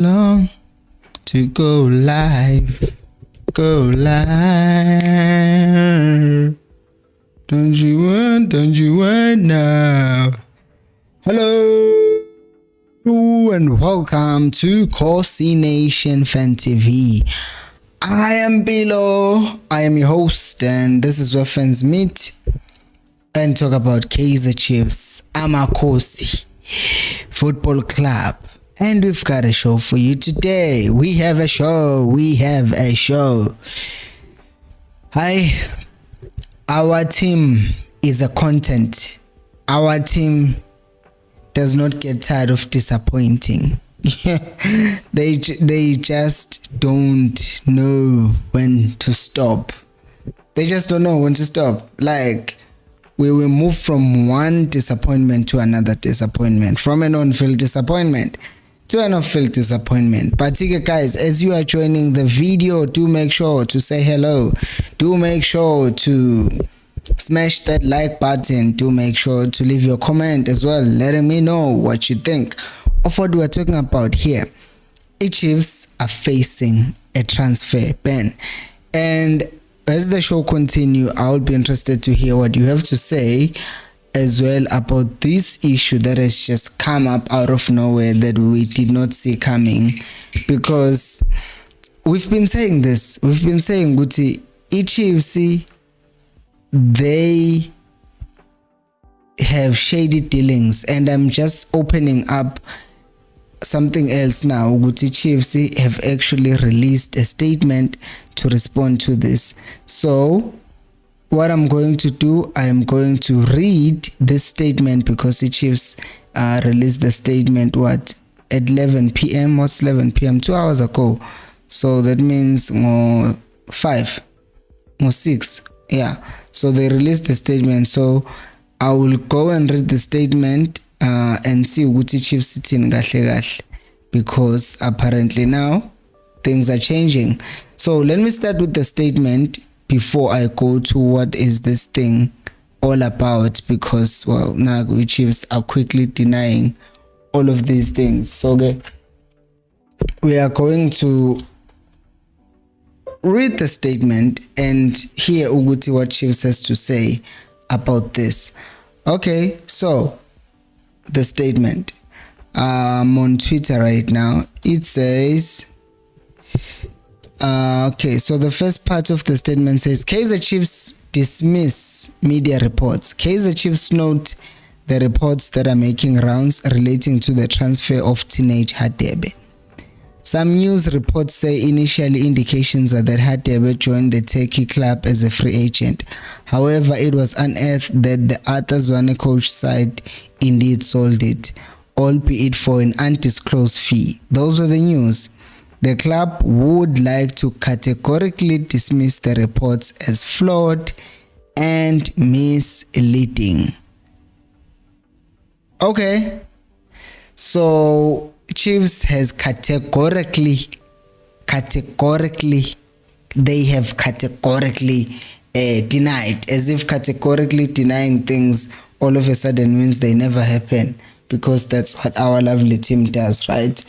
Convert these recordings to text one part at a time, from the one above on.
long to go live. Go live. Don't you want now? Hello and welcome to Corsi Nation Fan TV. I am Bilo, I am your host, and this is where fans meet and talk about Kaizer Chiefs Corsi Football Club. And we've got a show for you today. We have a show. Hi, our team is a content. Our team does not get tired of disappointing. They just don't know when to stop. They just don't know when to stop. Like, we will move from one disappointment to another disappointment, from an on-field disappointment to an off-field disappointment. But guys, as you are joining the video, do make sure to say hello. Do make sure to smash that like button. Do make sure to leave your comment as well, letting me know what you think of what we are talking about here. Chiefs are facing a transfer ban, and as the show continue, I'll be interested to hear what you have to say as well about this issue that has just come up out of nowhere that we did not see coming. Because we've been saying this, Guti, Chiefs, they have shady dealings, and I'm just opening up something else now. Guti, Chiefs have actually released a statement to respond to this. So what I'm going to do, I am going to read this statement, because the Chiefs released the statement at 11 p.m. What's 11 p.m.? 2 hours ago. So that means 5 or 6. Yeah. So they released the statement. So I will go and read the statement and see what the Chiefs sitting gahle, because apparently now things are changing. So let me start with the statement before I go to what is this thing all about, because, well, now we Chiefs are quickly denying all of these things. So we are going to read the statement and hear Uguti what Chiefs has to say about this. Okay, so the statement on Twitter right now, it says, okay, so the first part of the statement says, Kaizer Chiefs dismiss media reports. Kaizer Chiefs note the reports that are making rounds relating to the transfer of teenage Hadebe. Some news reports say initially indications are that Hadebe joined the Turkey club as a free agent. However, it was unearthed that the Arthur Zwane coach side indeed sold it, albeit for an undisclosed fee. Those were the news. The club would like to categorically dismiss the reports as flawed and misleading. Okay, so Chiefs has categorically denied, as if categorically denying things all of a sudden means they never happen, because that's what our lovely team does, right?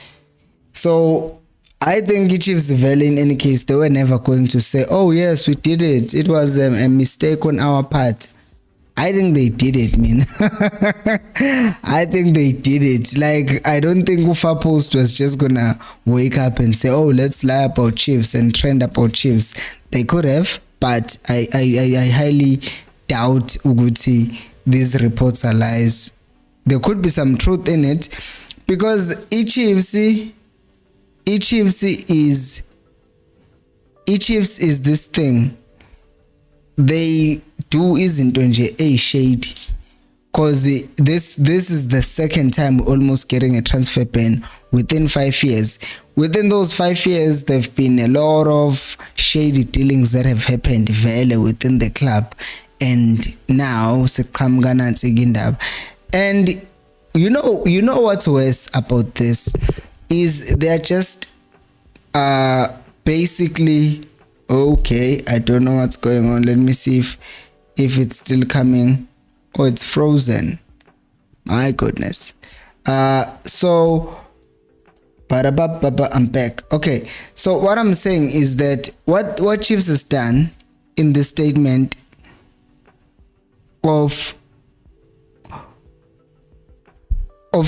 So I think Chiefs Valley, in any case, they were never going to say, oh yes, we did it, it was a mistake on our part. I think they did it, man. I think they did it. Like, I don't think Ufa Post was just gonna wake up and say, oh, let's lie about Chiefs and trend about Chiefs. They could have, but I highly doubt Uguti these reports are lies. There could be some truth in it, because Chiefs is this thing they do isn't a shade, because this is the second time we're almost getting a transfer ban within 5 years. Within those 5 years, there have been a lot of shady dealings that have happened within the club, and now and you know what's worse about this is they're just basically, okay, I don't know what's going on. Let me see if it's still coming. Oh, it's frozen. My goodness. So I'm back. Okay, so what I'm saying is that what Chiefs has done in the statement of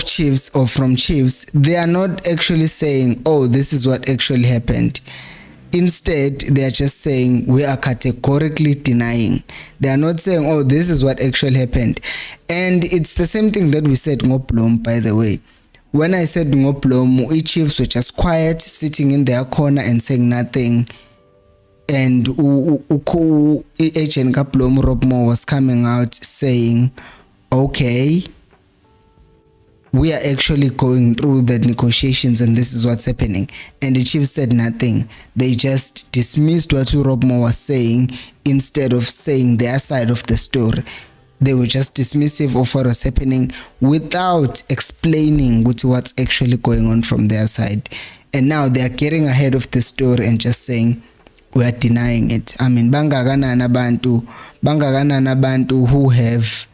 Chiefs or from Chiefs, they are not actually saying, oh, this is what actually happened. Instead, they are just saying we are categorically denying. They are not saying, oh, this is what actually happened. And it's the same thing that we said Ngoplom, by the way. When I said Ngoplom, Chiefs were just quiet, sitting in their corner and saying nothing. And Agent Kaplom Robmo was coming out saying, okay, we are actually going through the negotiations and this is what's happening. And the Chiefs said nothing. They just dismissed what Robmo was saying instead of saying their side of the story. They were just dismissive of what was happening without explaining what's actually going on from their side. And now they are getting ahead of the story and just saying, we are denying it. I mean, bangakanana bantu who have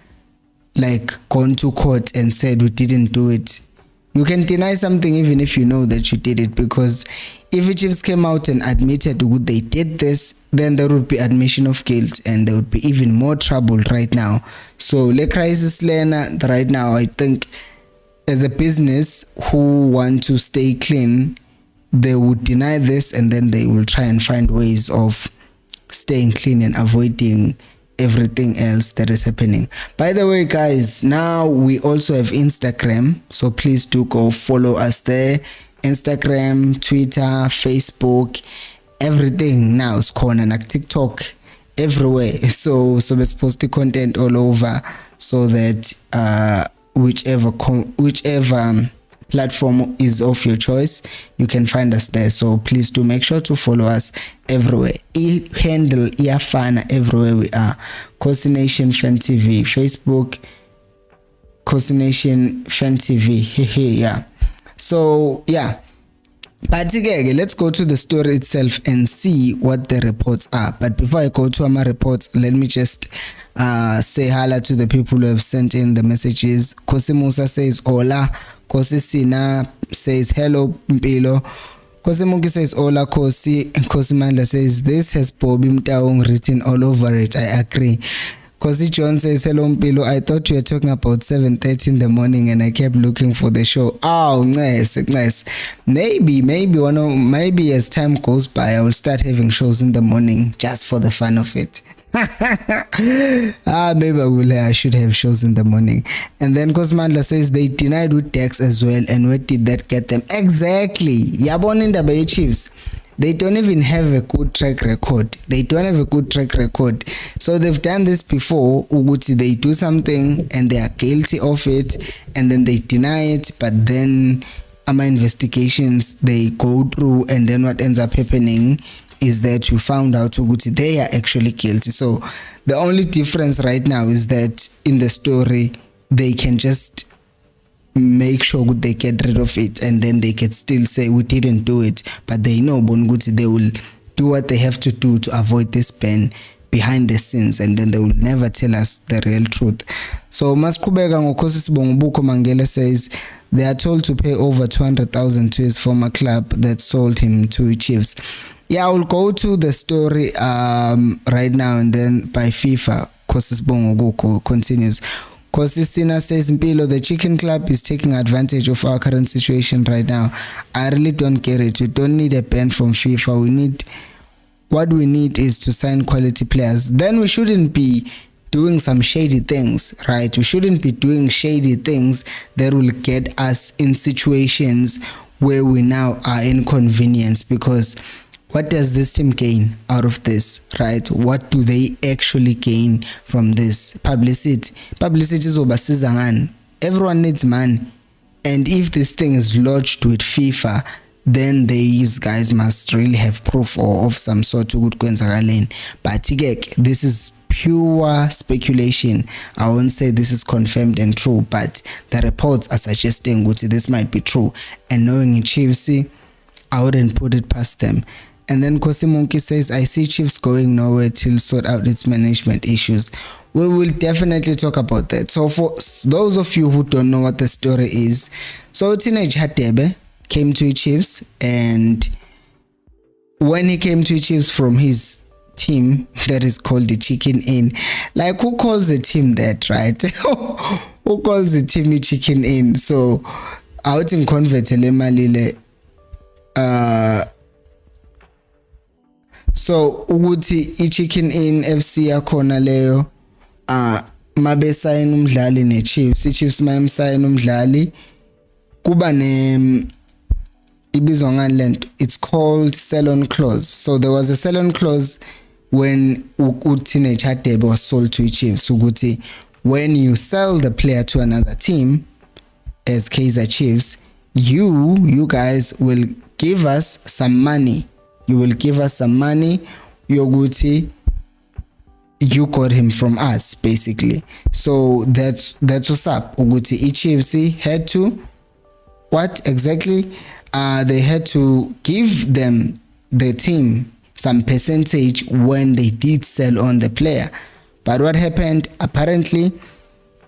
like gone to court and said we didn't do it. You can deny something even if you know that you did it, because if the Chiefs came out and admitted they did this, then there would be admission of guilt and there would be even more trouble right now. So the crisis right now, I think as a business who want to stay clean, they would deny this and then they will try and find ways of staying clean and avoiding everything else that is happening. By the way, guys, now we also have Instagram, so please do go follow us there. Instagram, Twitter, Facebook, everything now is corner, like TikTok, everywhere. So let's post the content all over, so that whichever platform is of your choice, you can find us there. So please do make sure to follow us everywhere. Handle Iafana everywhere we are. Kosi Nation Fan TV, Facebook, Kosi Nation Fan TV. Yeah. So yeah. But again, let's go to the story itself and see what the reports are. But before I go to my reports, let me just say hello to the people who have sent in the messages. Kosi Musa says hola. Kosi Sina says hello Mpilo. Kosi Muki says hola Kosi. Kosi Mandla says this has Bobby Mtaung written all over it. I agree. Kosi John says hello Mpilo. I thought you were talking about 7:30 in the morning and I kept looking for the show. Oh, nice. Maybe as time goes by I will start having shows in the morning just for the fun of it. Maybe I should have shows in the morning. And then Cosmandla says they denied with tax as well, and where did that get them? Exactly. Yabon in the Chiefs, they don't even have a good track record. So they've done this before. They do something and they are guilty of it and then they deny it, but then my investigations they go through, and then what ends up happening is that you found out they are actually guilty. So the only difference right now is that in the story they can just make sure they get rid of it, and then they can still say we didn't do it, but they know Bonguti they will do what they have to do to avoid this ban behind the scenes, and then they will never tell us the real truth. So Maskubega Ngokosi Sibongubuko Mangele says they are told to pay over 200,000 to his former club that sold him to Chiefs. Yeah, I will go to the story right now, and then by FIFA, Kosis Bongobuko continues. Kosis Sina says, Mpilo, the Chicken Club is taking advantage of our current situation right now. I really don't get it. We don't need a ban from FIFA. What we need is to sign quality players. Then we shouldn't be doing some shady things, right? We shouldn't be doing shady things that will get us in situations where we now are inconvenienced, because what does this team gain out of this, right? What do they actually gain from this? Publicity is obasizangan. Everyone needs money. And if this thing is lodged with FIFA, then these guys must really have proof of some sort of good kwenzakalen. But this is pure speculation. I won't say this is confirmed and true, but the reports are suggesting this might be true. And knowing in Chiefs, I wouldn't put it past them. And then Kosi Monkey says, I see Chiefs going nowhere till sort out its management issues. We will definitely talk about that. So for those of you who don't know what the story is, so Teenage Hatebe, came to Chiefs, and when he came to Chiefs from his team that is called the Chicken Inn, like who calls the team that, right? Who calls the team a Chicken Inn? So out in convert le malile so ukuthi iChicken Inn FC yakhona leyo mabe sign umdlali neChiefs, iChiefs mayimsign umdlali kuba ne ibizwa ngani lento, it's called sell-on clause. So there was a sell-on clause when uTeenage Hadebe was sold to Chiefs ukuthi when you sell the player to another team as Kaizer Chiefs, you guys will give us some money. You will give us some money. Yoguti, you got him from us, basically. So that's what's up. Uguti Chiefs had to what exactly? They had to give them the team some percentage when they did sell on the player. But what happened? Apparently,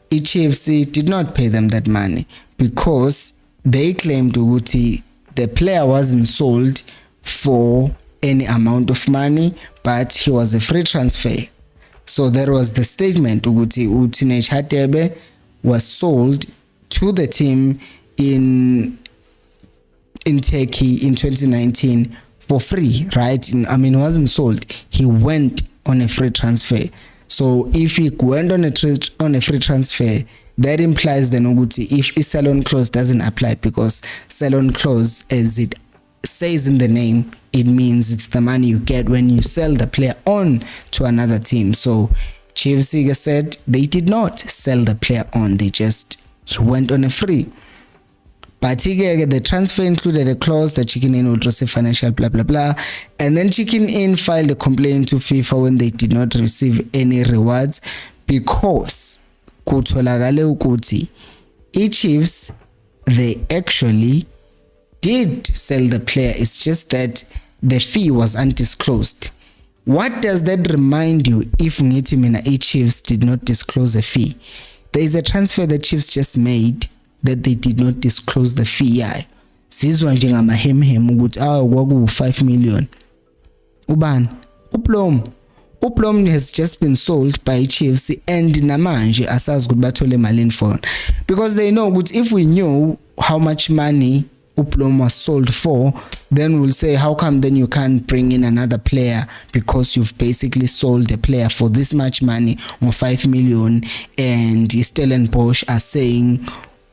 HFC did not pay them that money because they claimed Uguti the player wasn't sold for any amount of money, but he was a free transfer. So that was the statement. Uguti Teenage Hadebe was sold to the team in Turkey in 2019 for free, right? I mean, he wasn't sold. He went on a free transfer. So if he went on a free transfer, that implies then Uguti if a sell-on clause doesn't apply, because sell-on clause, as it says in the name, it means it's the money you get when you sell the player on to another team. So Chiefs said they did not sell the player on, he went on a free. But the transfer included a clause that Chicken Inn would receive financial blah blah blah, and then Chicken Inn filed a complaint to FIFA when they did not receive any rewards because kutholakale ukuthi Chiefs they actually did sell the player. It's just that the fee was undisclosed. What does that remind you if ngithi mina Chiefs did not disclose a fee? There is a transfer that Chiefs just made that they did not disclose the fee. Sizwa njengamahemhem ukuthi kwaku 5 million. Ubani? Uplom has just been sold by Chiefs, and namanje asazi ukuthi bathole malini for, because they know ukuthi if we knew how much money Uplom was sold for, then we'll say how come then you can't bring in another player because you've basically sold the player for this much money or 5 million, and Stellenbosch are saying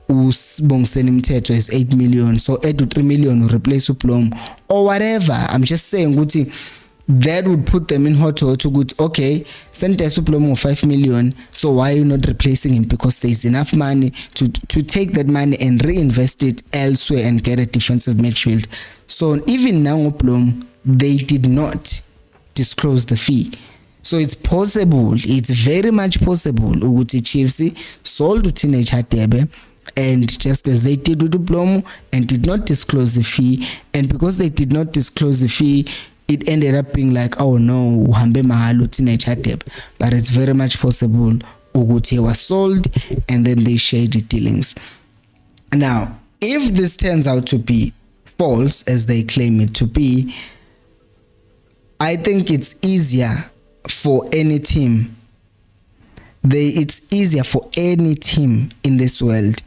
Usbongiseni Mthetho is 8 million, so 8 to 3 million will replace Uplom or whatever. I'm just saying Guti, that would put them in hot water. Good, okay, send Uplom of 5 million, so why are you not replacing him? Because there's enough money to take that money and reinvest it elsewhere and get a defensive midfield. So even now Uplom, they did not disclose the fee. So it's possible, it's very much possible Uguti Chiefs sold to Teenage Hadebe, and just as they did with Uplom and did not disclose the fee, and because they did not disclose the fee, it ended up being like, oh no, uhambe mahalo Teenage Hadebe. But it's very much possible Uguti was sold and then they shared the dealings. Now, if this turns out to be false as they claim it to be, I think it's easier for any team. It's easier for any team in this world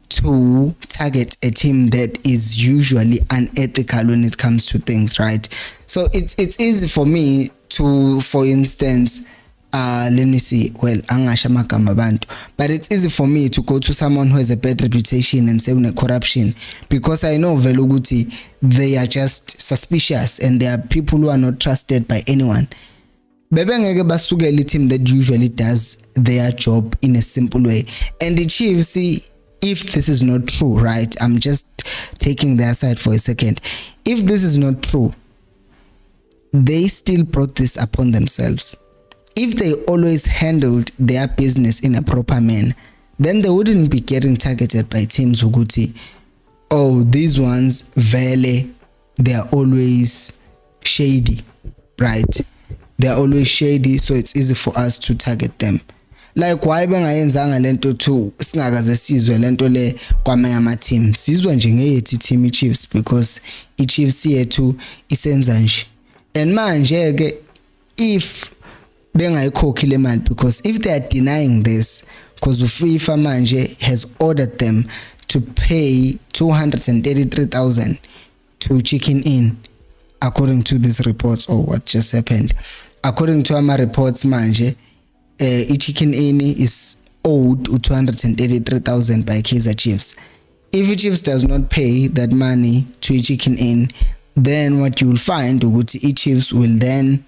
to target a team that is usually unethical when it comes to things, right? So it's easy for me to, for instance, let me see, well, angasha magama abantu, but it's easy for me to go to someone who has a bad reputation and say corruption, because I know Veluguti, they are just suspicious and they are people who are not trusted by anyone. Bebe ngeke basukele team that usually does their job in a simple way. And the Chiefs, if this is not true, right? I'm just taking their side for a second. If this is not true, they still brought this upon themselves. If they always handled their business in a proper manner, then they wouldn't be getting targeted by teams Uguti. Oh, these ones, Vele, they are always shady, right? They are always shady, so it's easy for us to target them. like why bengayenzanga lento to singakaze sizwe lento le kwamanye ama team sizwe nje ngeyethi team iChiefs because iChiefs yethu isenza nje. And manje ke if bengayikhokhi le mali, because if they are denying this, because FIFA manje has ordered them to pay 233,000 to Chicken Inn, according to these reports, or what just happened. According to our reports manje, Chicken Inn is owed 233,000 by Kaizer Chiefs. If Chiefs does not pay that money to Chicken Inn, then what you will find Chiefs will then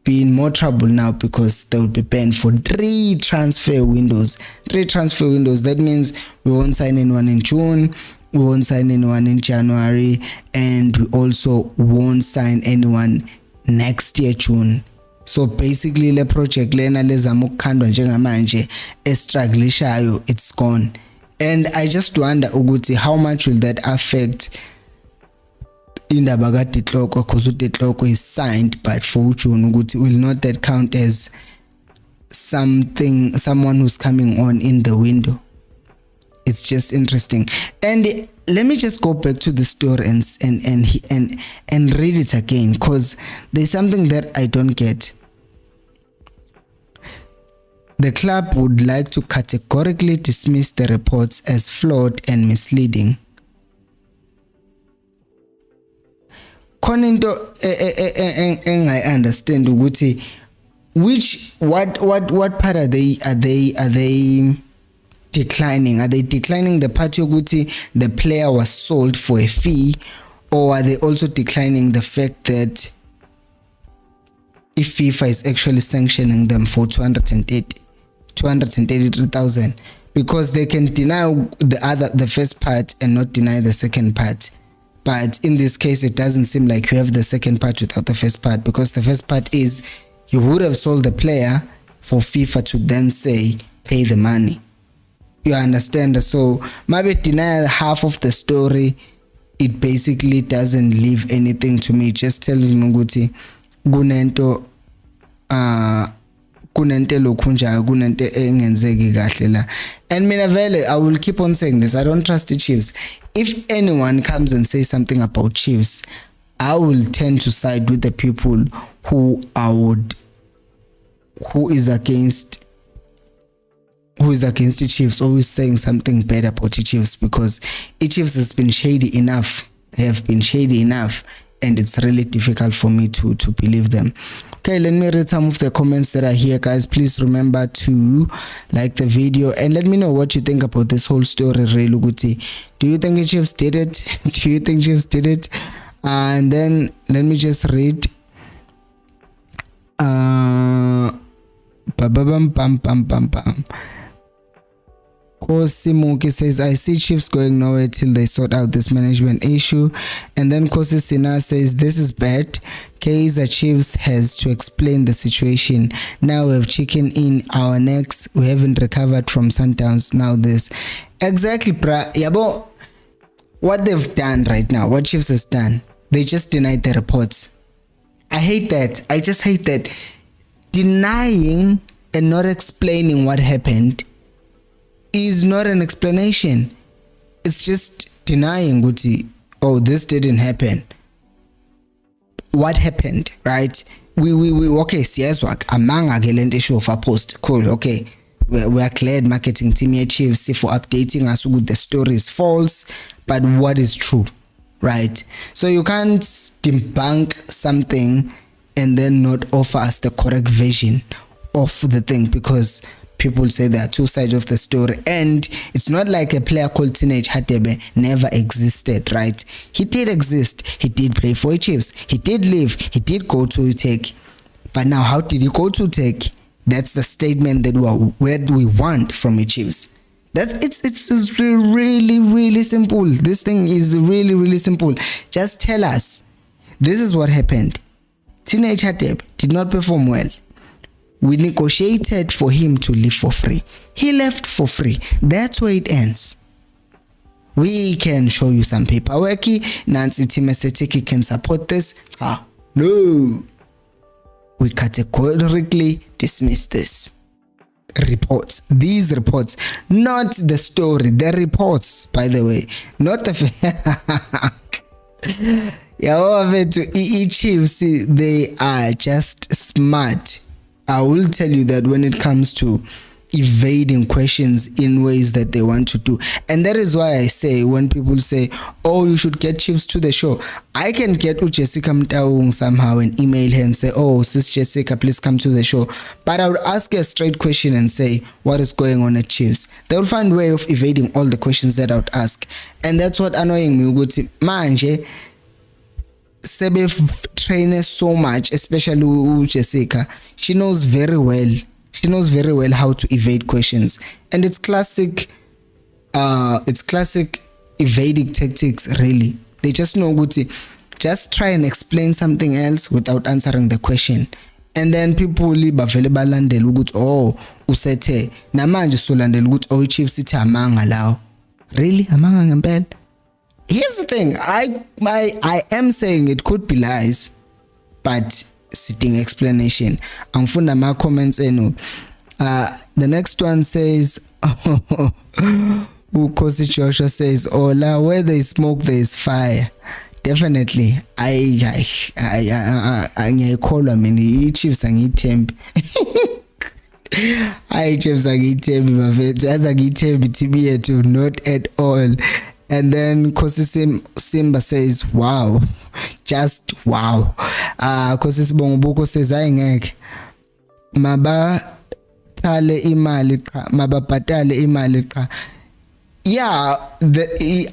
be in more trouble now, because they will be banned for 3 transfer windows. 3 transfer windows. That means we won't sign anyone in June, we won't sign anyone in January, and we also won't sign anyone next year June. So basically le project lena lezama ukukhandwa njengamanje estrugglishayo, it's gone. And I just wonder ukuthi how much will that affect indaba kaDetloko, because uDetloko is signed, but for June ukuthi will not that count as someone who's coming on in the window. It's just interesting. And let me just go back to the story and read it again, because there's something that I don't get. The club would like to categorically dismiss the reports as flawed and misleading. Koninto I understand ukuthi what part are they declining? Are they declining the part yokuthi the player was sold for a fee, or are they also declining the fact that if FIFA is actually sanctioning them for 283,000, because they can deny the first part and not deny the second part? But in this case, it doesn't seem like you have the second part without the first part, because the first part is you would have sold the player for FIFA to then say pay the money. You understand? So maybe deny half of the story. It basically doesn't leave anything to me. It just tells me ukuthi kunento lokhunja kunento engenzeki kahle la. And mina vele, I will keep on saying this, I don't trust the Chiefs. If anyone comes and says something about Chiefs, I will tend to side with the people who is against the Chiefs, or who is saying something bad about the Chiefs, because the Chiefs have been shady enough, and it's really difficult for me to believe them. Okay, let me read some of the comments that are here, guys. Please remember to like the video and let me know what you think about this whole story. Do you think the Chiefs did it? Do you think Chiefs did it? And then let me just read. Kosi Muki says, I see Chiefs going nowhere till they sort out this management issue. And then Kosi Sina says, this is bad. Kaizer Chiefs has to explain the situation. Now we have Chicken in our necks. We haven't recovered from Sundowns. Now this. Exactly, bruh. Yabo, what they've done right now, what Chiefs has done, they just denied the reports. I hate that. I just hate that. Denying and not explaining what happened is not an explanation. It's just denying Guti, oh, this didn't happen. What happened, right? We okay, siyezwa amanga ke lento issue of a post. Cool, okay. We are glad marketing team here Chiefs for updating us with the story is false, but what is true, right? So you can't debunk something and then not offer us the correct version of the thing, because people say there are two sides of the story, and it's not like a player called Teenage Hatebe never existed, right? He did exist. He did play for Chiefs. He did live. He did go to Tech. But now, how did he go to Tech? That's the statement that we want from the Chiefs. It's really, really simple. This thing is really, really simple. Just tell us, this is what happened. Teenage Hatebe did not perform well. We negotiated for him to leave for free. He left for free. That's where it ends. We can show you some paperwork. Nancy Timesitiki can support this. No. We categorically dismiss this. reports. These reports, not the story, the reports, by the way, not the Chiefs, they are just smart. I will tell you that when it comes to evading questions in ways that they want to do. And that is why I say, when people say, oh, you should get Chiefs to the show, I can get Jessica Mtaung somehow and email her and say, oh, sis Jessica, please come to the show. But I would ask her a straight question and say, what is going on at Chiefs? They will find a way of evading all the questions that I would ask. And that's what annoying me. Manje, Sebe trainers so much, especially Jessica. She knows very well how to evade questions, and it's classic evading tactics. Really, they just know just try and explain something else without answering the question, and then people will available landela ukuthi oh usethe namanje solandela ukuthi oh Chiefs ithi amanga lawo. Really, amanga ngempela? Here's the thing, I am saying it could be lies, but sitting explanation. Angifunda ma comments enu. The next one says Ukosi Joshua says, Ola, where there is smoke there is fire. Definitely. I call I Chiefs angithembi. I Chiefs angithembi bafethu, azangithembi team yethu not at all. And then Kosi Simba says, wow, just wow. Kosi Sibongobuko says, ayingeke mabatale imali cha, mabapatale imali cha. Yeah,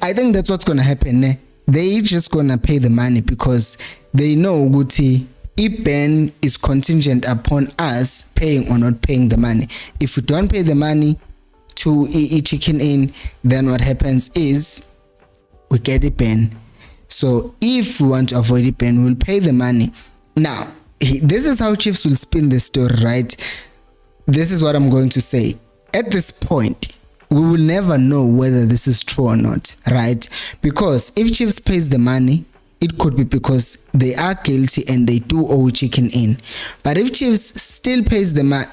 I think that's what's gonna happen. They just gonna pay the money because they know Guti ban is contingent upon us paying or not paying the money. If we don't pay the money to chicken in, then what happens is we get a ban. So if we want to avoid a ban, we'll pay the money. Now, this is how Chiefs will spin the story, right? This is what I'm going to say. At this point, we will never know whether this is true or not, right? Because if Chiefs pays the money, it could be because they are guilty and they do owe chicken in. But if Chiefs still pays the money,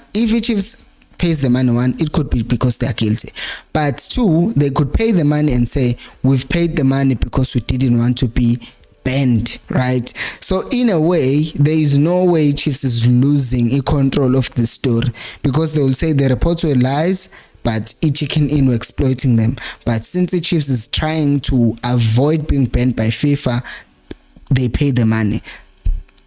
pays the money, one, it could be because they are guilty. But two, they could pay the money and say, we've paid the money because we didn't want to be banned, right? So in a way, there is no way Chiefs is losing control of the story, because they will say the reports were lies, but chicken in were exploiting them. But since the Chiefs is trying to avoid being banned by FIFA, they pay the money.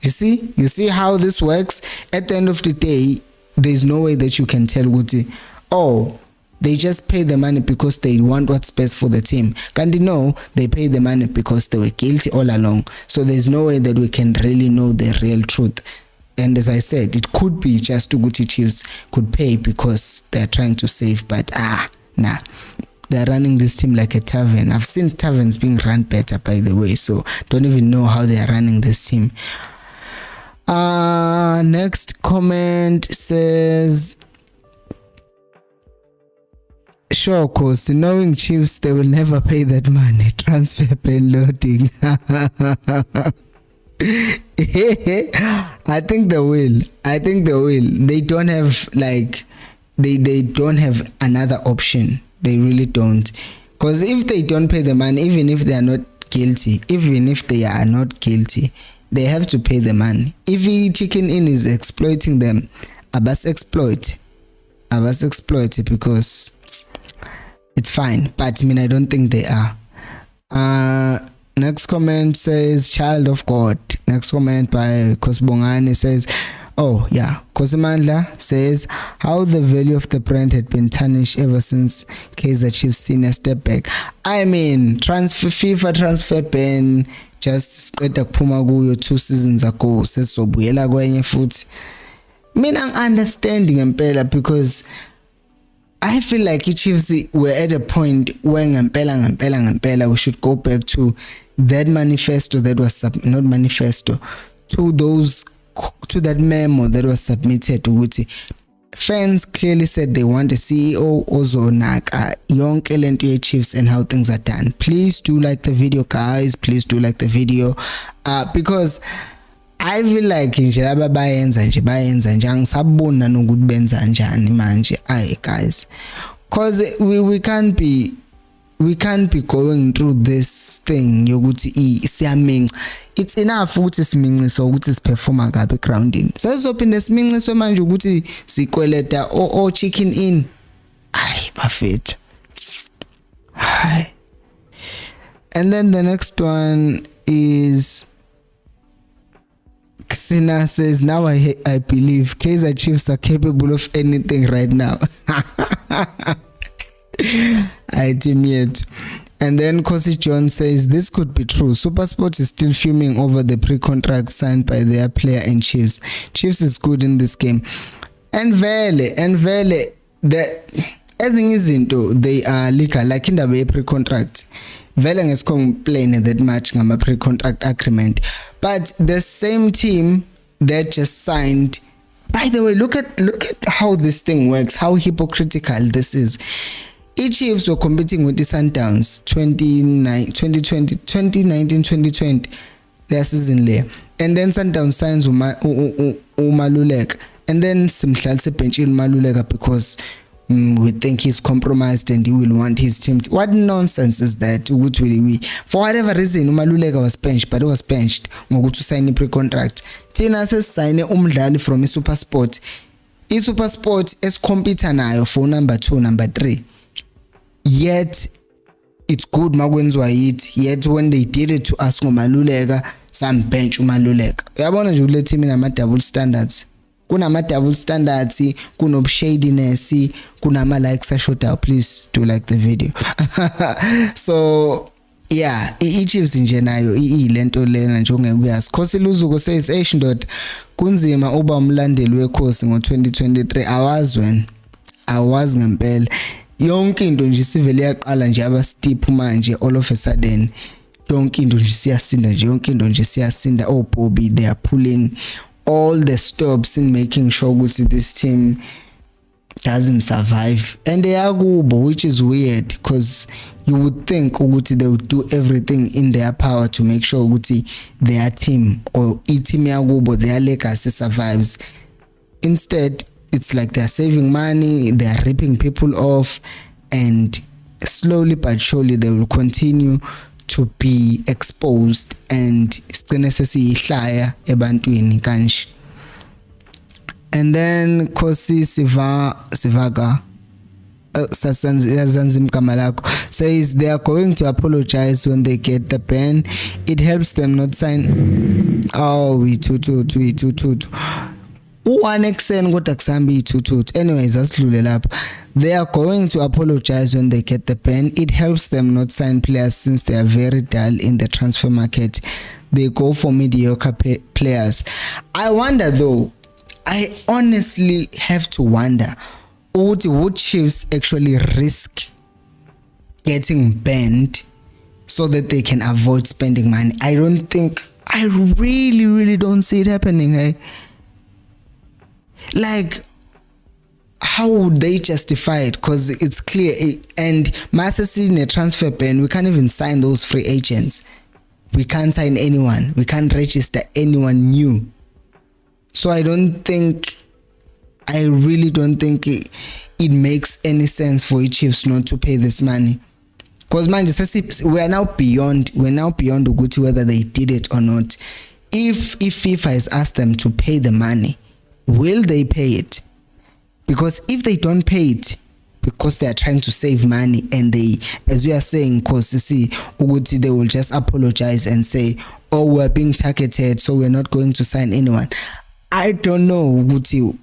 You see how this works? At the end of the day, there's no way that you can tell Guti, oh, they just pay the money because they want what's best for the team. Kandi no, they pay the money because they were guilty all along. So there's no way that we can really know the real truth. And as I said, it could be just Guti Chiefs could pay because they're trying to save, but nah. They're running this team like a tavern. I've seen taverns being run better, by the way, so don't even know how they are running this team. Next comment says, sure, of course, knowing Chiefs, they will never pay that money. Transfer pen loading. I think they will. They don't have they don't have another option. They really don't. Because if they don't pay the money, even if they are not guilty, they have to pay the money. If chicken in is exploiting them, Abbas exploit it because it's fine. But I don't think they are. Next comment says, child of God. Next comment by Kosbongane says, oh yeah, Kosimandla says, how the value of the brand had been tarnished ever since Kaizer Chiefs senior step back. I mean, FIFA transfer ban just qeda kuphuma kuyo 2 seasons ago, sesobuyela kwenye futhi. Mina understanding empela, because I feel like Chiefs were at a point where ngempela we should go back to that manifesto that was not manifesto, to that memo that was submitted to Wuti. Fans clearly said they want a CEO ozonaka yonke lento ye Chiefs and how things are done. Please do like the video, guys. Please do like the video, because I feel like nje laba bayenza nje angisabona nokuthi benza kanjani manje. Aye guys, cause we can't be going through this thing yokuthi siyaminca. It's enough ukuthi siminciswa ukuthi siperforma kabi grounding. Sesizophinda siminciswe manje ukuthi sikweleta o chicken in. Aye bafethu. Hi. And then the next one is Sina says, now I believe Kaizer Chiefs are capable of anything right now. I deem it. And then Kosi John says, this could be true. SuperSport is still fuming over the pre-contract signed by their player and Chiefs. Chiefs is good in this game. And Vele, the thing is into they are legal, like in the pre-contract. Vele is complaining that much ngama pre-contract agreement. But the same team that just signed, by the way, look at how this thing works, how hypocritical this is. Chiefs were competing with the Sundowns 2019-2020 their season layer, and then Sundowns signs Umaluleka, and then simhlalise bench in Maluleka because we think he's compromised and he will want his team to. What nonsense is that? For whatever reason Umaluleka was benched, but he was benched ngokuthi sign a pre-contract. Thina sesayine umdlali from iSuperSport. iSuperSport escompete nayo for number 2, number 3. Yet it's good makwenziwa yithi. Yet when they did it to us ngoMaluleka, some bench uMaluleka. Uyabona nje kule team inama double standards. Kunama double standards, kunobushadiness, kunama likes ashota. Please do like the video. So yeah, Chiefs nje nayo ilento lena nje ongekuyazi. Khosi Luzuko says ndoda kunzima uba umlandeli wekhosi ngo2023. Awazi ngempela. Yonke into nje sivele yaqala nje aba steep manje all of a sudden. Yonke into nje siyasinda nje, yonke into nje siyasinda. Oh Bobby, they are pulling all the stops in making sure that this team doesn't survive, and they are kubo, which is weird because you would think ukuthi they would do everything in their power to make sure ukuthi their team or team yakubo, their legacy survives. Instead, it's like they're saving money, they're ripping people off, and slowly but surely they will continue to be exposed and sigcine sesiyihlaya ebantwini kanje. And then Kosi Sivaga Sasanzim Kamalako says they are going to apologize when they get the ban. It helps them not sign. Oh, we tutu. Anyways, asidlule lapha. They are going to apologize when they get the ban. It helps them not sign players since they are very dull in the transfer market. They go for mediocre players. I wonder though, I honestly have to wonder, would Chiefs actually risk getting banned so that they can avoid spending money? I really don't see it happening. Eh? Like, how would they justify it? Because it's clear, and Masasi in a transfer ban, we can't even sign those free agents. We can't sign anyone. We can't register anyone new. So I really don't think it makes any sense for Chiefs not to pay this money. Because man, we're now beyond Uguti whether they did it or not. If FIFA has asked them to pay the money, will they pay it? Because if they don't pay it because they are trying to save money, and they, as we are saying, because you see, Uguti, they will just apologize and say, oh, we're being targeted, so we're not going to sign anyone. I don't know, Uguti.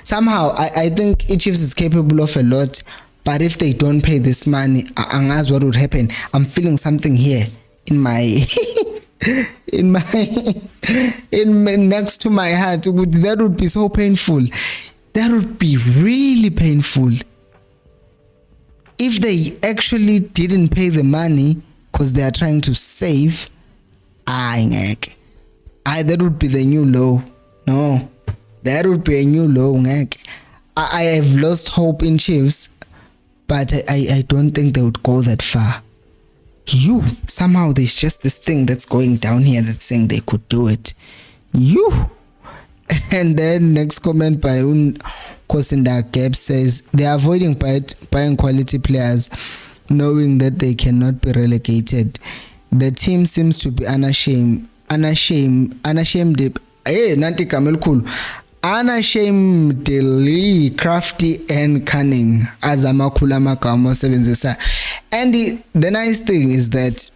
Somehow I think Chiefs is capable of a lot, but if they don't pay this money, angazi what would happen. I'm feeling something here in my next to my heart. That would be so painful. That would be really painful if they actually didn't pay the money because they are trying to save. That would be the new low. No, that would be a new low. I have lost hope in Chiefs, but I don't think they would go that far. somehow there's just this thing that's going down here that's saying they could do it. And then next comment by Kosinda Gap says they are avoiding buying quality players, knowing that they cannot be relegated. The team seems to be unashamedly crafty and cunning, as amakhulu amagama osebenzisa. And the nice thing is that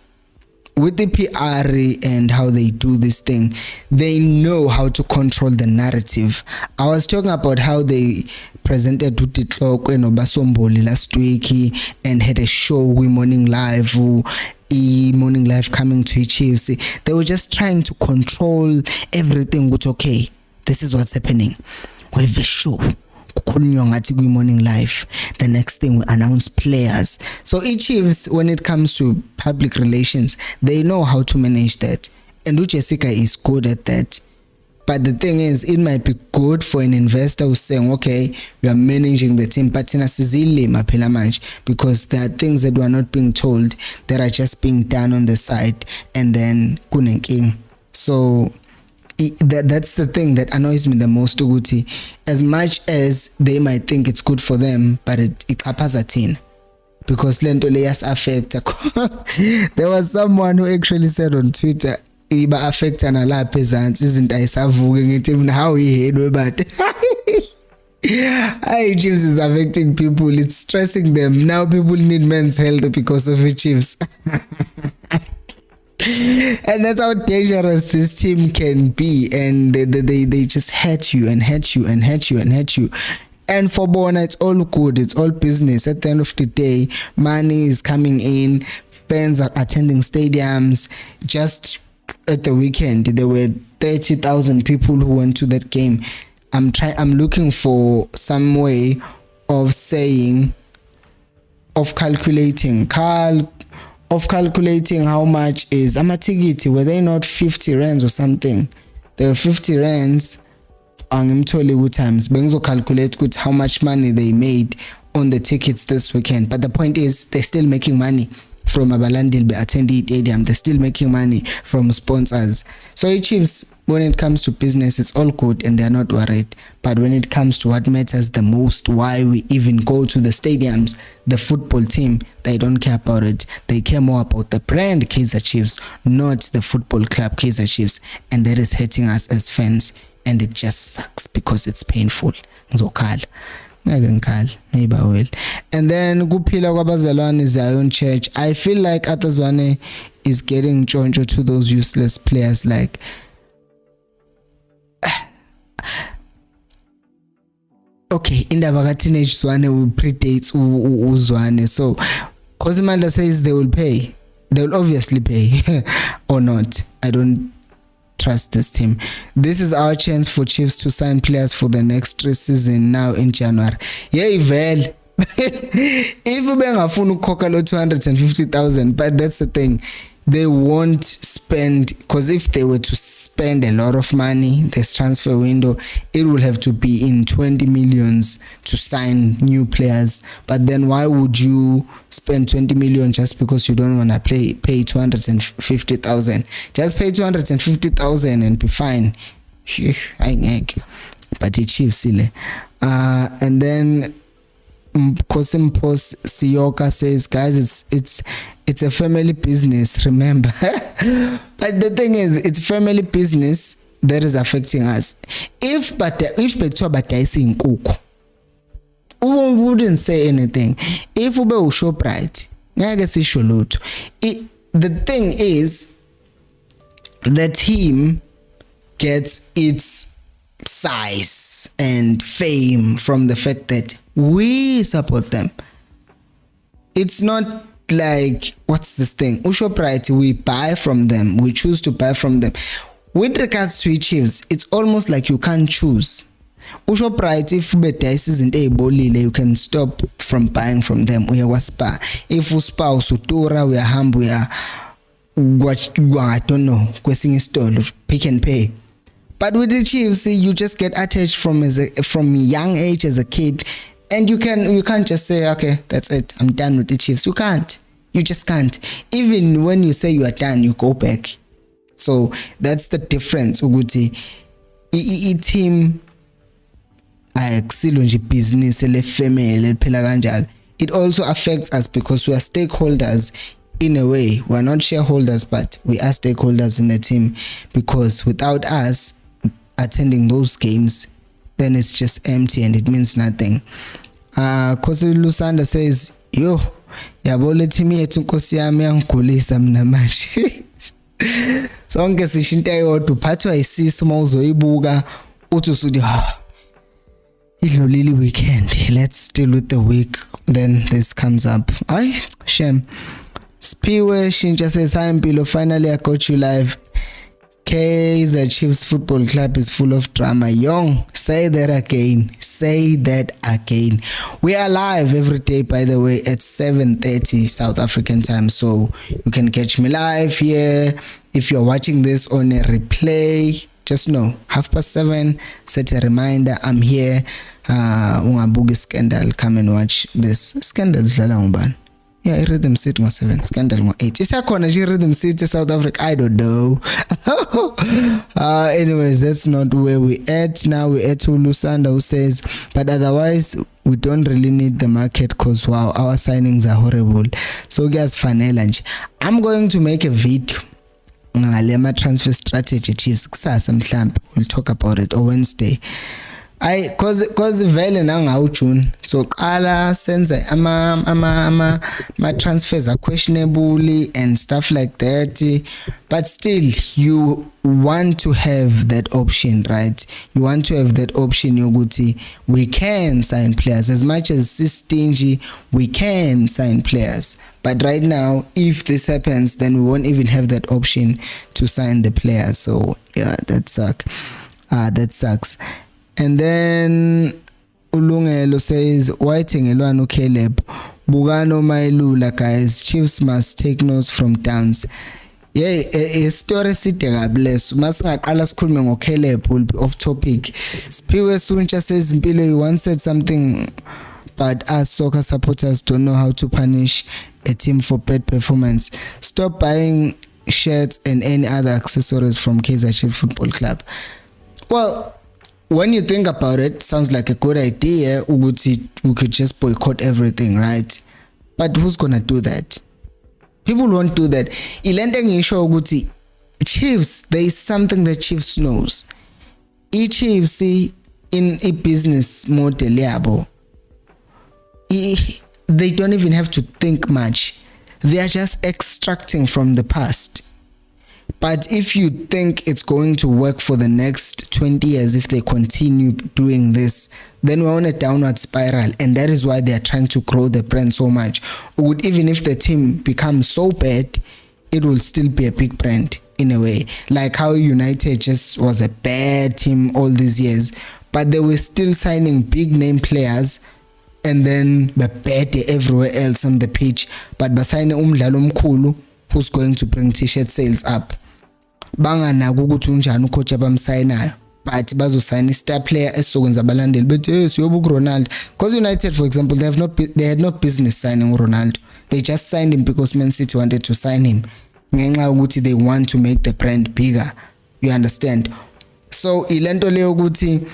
with the PR and how they do this thing, they know how to control the narrative. I was talking about how they presented Utitlokwe no Basomboli last week and had a show with Morning Live coming to Chiefs. They were just trying to control everything. But okay, this is what's happening. We have a show. Morning Live. The next thing we announce players. So Chiefs, when it comes to public relations, they know how to manage that, and Jessica is good at that. But the thing is, it might be good for an investor who's saying, okay, we are managing the team, but because there are things that were not being told that are just being done on the side, and then kunenking. So that's the thing that annoys me the most, Uguti. As much as they might think it's good for them, but it happens at in, because lento leyas affect. There was someone who actually said on Twitter, iba affect ana la peasants isn't ayisavuke ngithi how he head but Chiefs is affecting people, it's stressing them. Now people need men's health because of the Chiefs. And that's how dangerous this team can be, and they just hurt you and hurt you and hurt you and hurt you. And for Bona, it's all good, it's all business. At the end of the day, money is coming in, fans are attending stadiums. Just at the weekend, there were 30,000 people who went to that game. I'm looking for some way of calculating how much is amatikiti. Were they not 50 rands or something? They were 50 rands. I'm totally good times. Benzo calculate good how much money they made on the tickets this weekend. But the point is, they're still making money from Abalandil attending stadium. They're still making money from sponsors. So Chiefs, when it comes to business, it's all good and they're not worried. But when it comes to what matters the most, why we even go to the stadiums, the football team, they don't care about it. They care more about the brand Kaizer Chiefs, not the football club Kaizer Chiefs. And that is hurting us as fans. And it just sucks because it's painful. Ngizokhala. Maybe I will. And then kuphila kwabazalwane Zion Church. I feel like Atazwane is getting choncho to those useless players. Like, okay, indaba teenage Zwane will predates Uzwane. So Kosimanda says they will pay. They will obviously pay or not. I don't trust this team. This is our chance for Chiefs to sign players for the next 3 seasons now in January. Yeah, well, if we bengafuna ukukhokha lo 250,000, but that's the thing, they won't spend, because if they were to spend a lot of money this transfer window, it will have to be in 20 millions to sign new players. But then why would you spend 20 million just because you don't want to pay 250,000? Just pay 250,000 and be fine. But it's cheap, silly. And then Kosim Post Siyoka says, guys, it's a family business, remember. But the thing is, it's family business that is affecting us. If Betwa Bataisi Nkuku, we wouldn't say anything. If we will show pride, the thing is, the team gets its size and fame from the fact that we support them. It's not like, what's this thing? Ushoprite, we buy from them. We choose to buy from them. With regards to Chiefs, it's almost like you can't choose. Ushoprite, if Betais isn't able, you can stop from buying from them. We are spa. If uspa usutura, we are humble, we are I don't know, questing store, pick and pay. But with the Chiefs, you just get attached from young age as a kid, and you can't just say, okay, that's it, I'm done with the Chiefs. You can't. You just can't. Even when you say you are done, you go back. So that's the difference. Ukuthi team ayaksilonje business le family phela kanjalo. It also affects us because we are stakeholders in a way. We are not shareholders, but we are stakeholders in the team, because without us attending those games, then it's just empty and it means nothing. Kosi Lusanda says, yo, yabo le team yethu Nkosi yami yangigulisa mina manje. Sonke sishinta yodwa uphathwa isisu uma uzoyibuka uthi usudi idlulile weekend, let's deal with the week, then this comes up. Ay shame. Spiwe Shincha says, hi Mpilo, finally I got you live. Kaizer Chiefs Football Club is full of drama. Young, say that again. Say that again. We are live every day, by the way, at 7:30 South African time. So you can catch me live here. If you're watching this on a replay, just know 7:30, set a reminder. I'm here. Ungabuki Scandal. Come and watch this. Scandal dlala ngubani? Yeah, Rhythm City was 7, Scandal was 8. Is that corner Rhythm City, South Africa? I don't know. Anyways, that's not where we at. Now we at Lusanda, who says, but otherwise, we don't really need the market because wow, our signings are horrible. So guys, fanelanje. I'm going to make a video on Lema transfer strategy Chiefs. We'll talk about it on Wednesday. Cause vele nanga June, so qala senze ama transfers are questionable and stuff like that, but still you want to have that option, right? You want to have that option yokuthi we can sign players. As much as it's stingy, we can sign players, but right now if this happens, then we won't even have that option to sign the players. So yeah, that sucks. And then Ulungelo says, Whiting Elwano Caleb, Bugano Mailula, guys, Chiefs must take notes from Downs. Yeah, a story sitting bless. Masanga Alas Kulming or Caleb will be off topic. Spiwe Suncha says, Mpilo, you once said something, but us soccer supporters don't know how to punish a team for bad performance. Stop buying shirts and any other accessories from Kaizer Chiefs Football Club. Well, when you think about it, sounds like a good idea. We could just boycott everything, right? But who's gonna do that? People won't do that. Chiefs, there is something that Chiefs knows. Chiefs in a business model, they don't even have to think much. They are just extracting from the past. But if you think it's going to work for the next 20 years, if they continue doing this, then we're on a downward spiral. And that is why they are trying to grow the brand so much. Even if the team becomes so bad, it will still be a big brand in a way. Like how United just was a bad team all these years, but they were still signing big name players and then bad everywhere else on the pitch. But by signing umdlalo omkhulu, who's going to bring t-shirt sales up? Banganaka ukuthi unjani ucoach abamsayinayo, but bazosayina i-star player esizokwenza abalandeli bethi siyobuka Ronaldo. Because United, for example, they had no business signing Ronaldo. They just signed him because Man City wanted to sign him. Ngenxa ukuthi they want to make the brand bigger. You understand? So ilento leyo ukuthi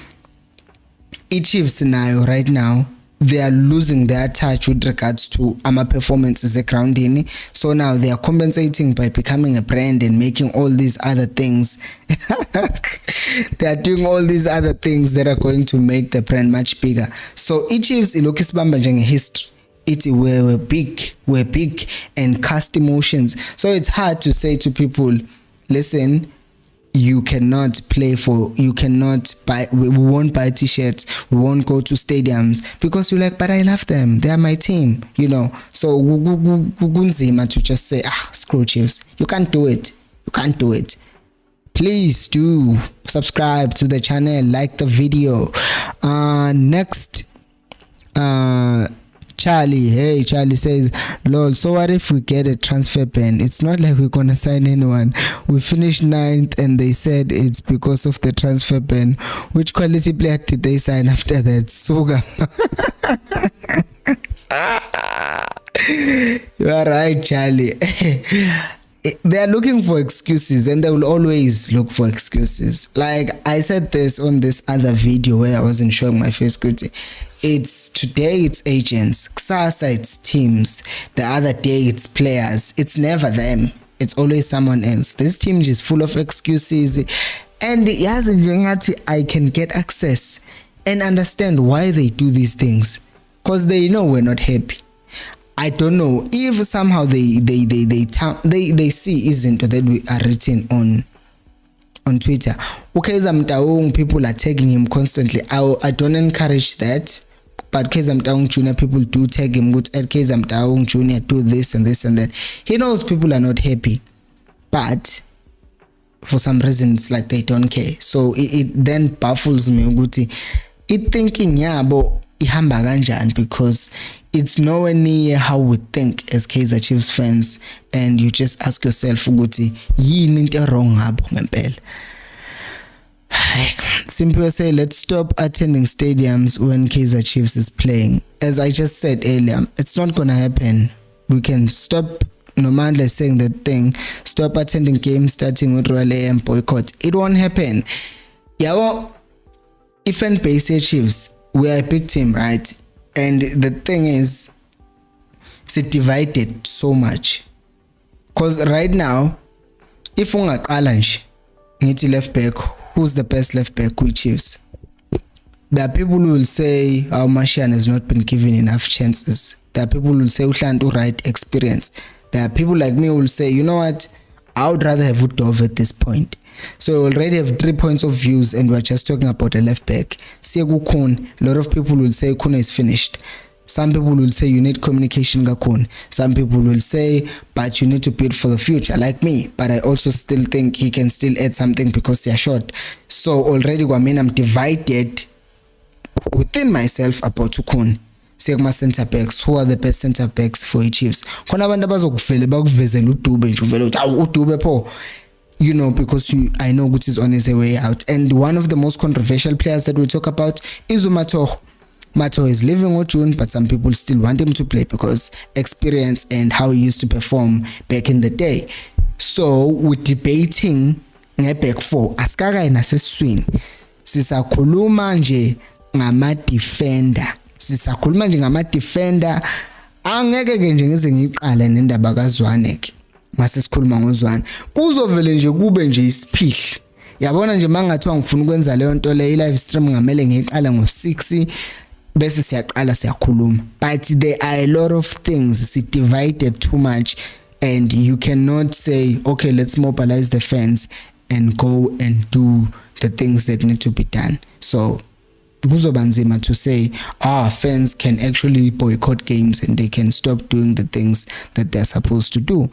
i-Chiefs nayo right now, they are losing their touch with regards to performances grounding. So now they are compensating by becoming a brand and making all these other things. They are doing all these other things that are going to make the brand much bigger. So Chiefs ilokhu sibamba njenge history. We're big and cast emotions. So it's hard to say to people, listen, you cannot buy, we won't buy t-shirts, we won't go to stadiums, because you're like, but I love them, they are my team, so gunzima to just say, screw Chiefs. You can't do it. Please do subscribe to the channel, like the video. Next, Charlie says, lol, so what if we get a transfer ban? It's not like we're gonna sign anyone. We finished 9th and they said it's because of the transfer ban. Which quality player did they sign after that? Suga. You are right, Charlie. They are looking for excuses, and they will always look for excuses. Like I said this on this other video where I wasn't showing my face. It's today it's agents, kusasa it's teams, the other day it's players. It's never them. It's always someone else. This team is full of excuses, and I can get access and understand why they do these things, because they know we're not happy. I don't know if somehow they see isn't that we are written on Twitter. Okay, people are tagging him constantly. I don't encourage that, but Kaizer Junior people do tag him. Good at Kaizer Junior do this and this and that. He knows people are not happy, but for some reason it's like they don't care. So it then baffles me. It thinking yabo ihamba kanjani, because it's nowhere near how we think as Kaizer Chiefs fans, and you just ask yourself ukuthi yini into wrong ngabo ngempela. Simply say, let's stop attending stadiums when Kaizer Chiefs is playing. As I just said earlier, it's not gonna happen. We can stop, Nomandla saying that thing, stop attending games starting with Royal AM boycott. It won't happen. Yeah, if and Kaizer Chiefs, we are a big team, right? And the thing is, it's divided so much. Because right now, if ungaqala nje ngithi left back, who's the best left back with Chiefs? There are people who will say Martian has not been given enough chances. There are people who will say Uhlantu right experience. There are people like me who will say, you know what, I would rather have Udove at this point. So we already have 3 points of views, and we're just talking about a left back. Siegu Kun, a lot of people will say Kuna is finished. Some people will say you need communication Gakun. Some people will say, but you need to build for the future, like me. But I also still think he can still add something because they are short. So already I'm divided within myself about Ukun. Sigma center backs, who are the best center backs for the Chiefs? You know, because I know Guti is on his way out. And one of the most controversial players that we talk about is Mato. Mato is leaving Ochun, but some people still want him to play because experience and how he used to perform back in the day. So we're debating back four. Askara inaseswing. Sisakhuluma nje ngama defender. Sisakhuluma nje ngama defender. Angeke ke nje ngize ngiqale nendaba kaZwaneke. Mase sikhuluma ngoZwane kuzovele nje kube nje isiphihli. Yabona nje mangathiwa ngifuna ukwenza leyo nto le live stream ngamele ngiqala ngo6 bese siyaqala siyakhuluma, but there are a lot of things it's divided too much, and you cannot say okay, let's mobilize the fans and go and do the things that need to be done. So kuzoba nzima to say fans can actually boycott games and they can stop doing the things that they're supposed to do.